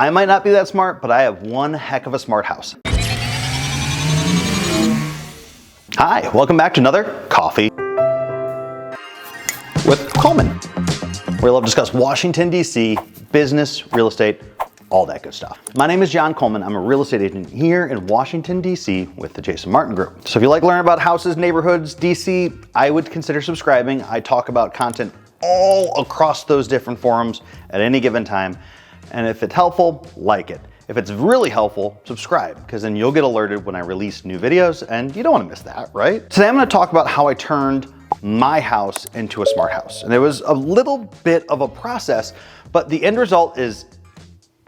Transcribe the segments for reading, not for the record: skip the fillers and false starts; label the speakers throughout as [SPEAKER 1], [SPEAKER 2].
[SPEAKER 1] I might not be that smart, but I have one heck of a smart house. Hi, welcome back to another Coffee with Coleman, where we'll discuss Washington, D.C., business, real estate, all that good stuff. My name is John Coleman. I'm a real estate agent here in Washington, D.C. with the Jason Martin Group. So if you like learning about houses, neighborhoods, D.C., I would consider subscribing. I talk about content all across those different forums at any given time. And if it's helpful, like it. If it's really helpful, subscribe, because then you'll get alerted when I release new videos, and you don't want to miss that, right? Today I'm going to talk about how I turned my house into a smart house. And it was a little bit of a process, but the end result is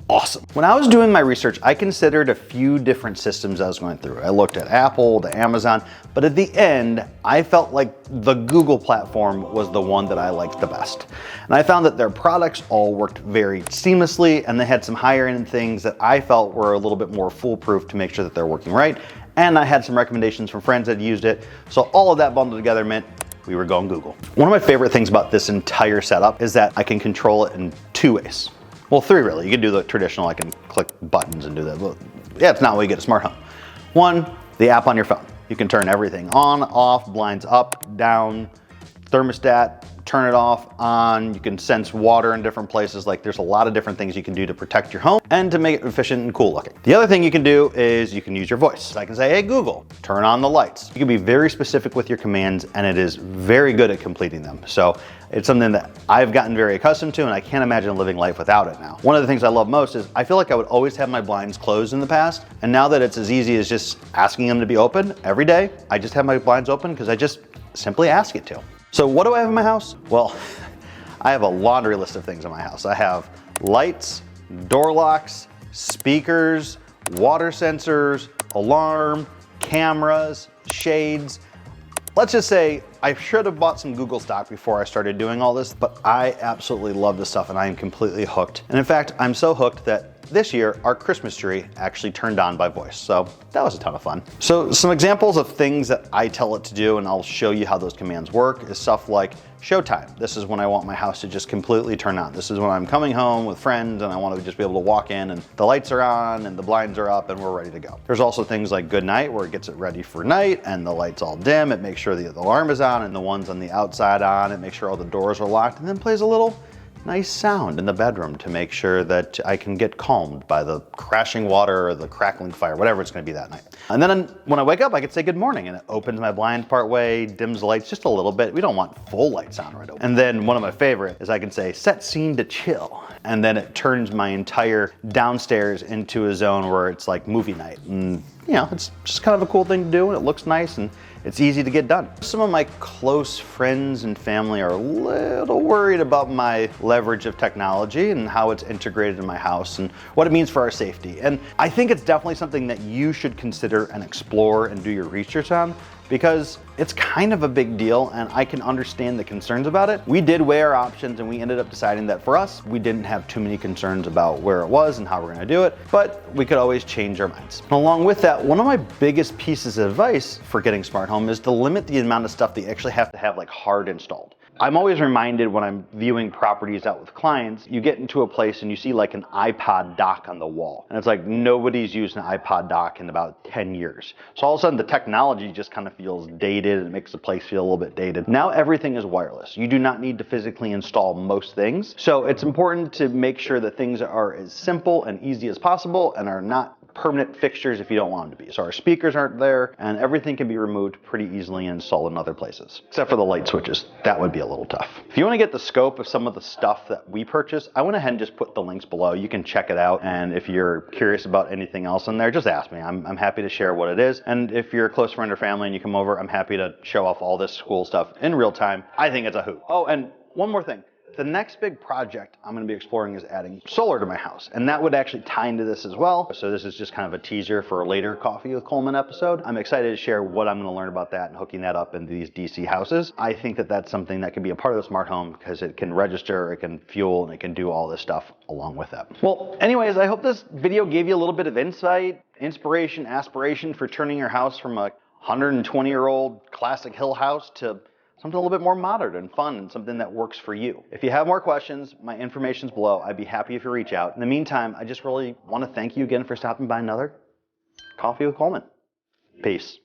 [SPEAKER 1] awesome. When I was doing my research, I considered a few different systems I was going through. I looked at Apple, the Amazon, but at the end, I felt like the Google platform was the one that I liked the best. And I found that their products all worked very seamlessly, and they had some higher end things that I felt were a little bit more foolproof to make sure that they're working right. And I had some recommendations from friends that used it. So all of that bundled together meant we were going Google. One of my favorite things about this entire setup is that I can control it in two ways. Well, three really. You can do the traditional, I can click buttons and do that. Well, yeah, it's not what you get a smart home. One, the app on your phone. You can turn everything on, off, blinds up, down, thermostat, turn it off, on. You can sense water in different places. Like there's a lot of different things you can do to protect your home and to make it efficient and cool looking. The other thing you can do is you can use your voice. I can say, hey Google, turn on the lights. You can be very specific with your commands, and it is very good at completing them. So it's something that I've gotten very accustomed to, and I can't imagine living life without it now. One of the things I love most is I feel like I would always have my blinds closed in the past, and now that it's as easy as just asking them to be open every day, I just have my blinds open because I just simply ask it to. So what do I have in my house? Well, I have a laundry list of things in my house. I have lights, door locks, speakers, water sensors, alarm, cameras, shades. Let's just say I should have bought some Google stock before I started doing all this, but I absolutely love this stuff and I am completely hooked. And in fact, I'm so hooked that this year, our Christmas tree actually turned on by voice. So that was a ton of fun. So some examples of things that I tell it to do, and I'll show you how those commands work, is stuff like showtime. This is when I want my house to just completely turn on. This is when I'm coming home with friends and I want to just be able to walk in and the lights are on and the blinds are up and we're ready to go. There's also things like good night, where it gets it ready for night and the lights all dim. It makes sure the alarm is on and the ones on the outside on. It makes sure all the doors are locked, and then plays a little nice sound in the bedroom to make sure that I can get calmed by the crashing water or the crackling fire, whatever it's going to be that night. And then when I wake up, I can say good morning, and it opens my blind part way, dims the lights just a little bit. We don't want full lights on right away. And then one of my favorite is I can say set scene to chill, and then it turns my entire downstairs into a zone where it's like movie night. And you know, it's just kind of a cool thing to do, and it looks nice and it's easy to get done. Some of my close friends and family are a little worried about my leverage of technology and how it's integrated in my house and what it means for our safety. And I think it's definitely something that you should consider and explore and do your research on, because it's kind of a big deal and I can understand the concerns about it. We did weigh our options and we ended up deciding that for us, we didn't have too many concerns about where it was and how we're gonna do it, but we could always change our minds. And along with that, one of my biggest pieces of advice for getting smart home is to limit the amount of stuff that you actually have to have like hard installed. I'm always reminded when I'm viewing properties out with clients, you get into a place and you see like an iPod dock on the wall. And it's like nobody's used an iPod dock in about 10 years. So all of a sudden the technology just kind of feels dated and it makes the place feel a little bit dated. Now everything is wireless. You do not need to physically install most things. So it's important to make sure that things are as simple and easy as possible and are not permanent fixtures if you don't want them to be. So our speakers aren't there, and everything can be removed pretty easily and installed in other places, except for the light switches. That would be a little tough. If you want to get the scope of some of the stuff that we purchased, I went ahead and just put the links below. You can check it out, and if you're curious about anything else in there, just ask me. I'm happy to share what it is, and if you're a close friend or family and you come over, I'm happy to show off all this cool stuff in real time. I think it's a hoot. Oh, and one more thing. The next big project I'm going to be exploring is adding solar to my house, and that would actually tie into this as well. So this is just kind of a teaser for a later Coffee with Coleman episode. I'm excited to share what I'm going to learn about that and hooking that up into these DC houses. I think that that's something that can be a part of the smart home because it can register, it can fuel, and it can do all this stuff along with that. Well, anyways, I hope this video gave you a little bit of insight, inspiration, aspiration for turning your house from a 120-year-old classic hill house to something a little bit more modern and fun and something that works for you. If you have more questions, my information's below. I'd be happy if you reach out. In the meantime, I just really want to thank you again for stopping by another Coffee with Coleman. Peace.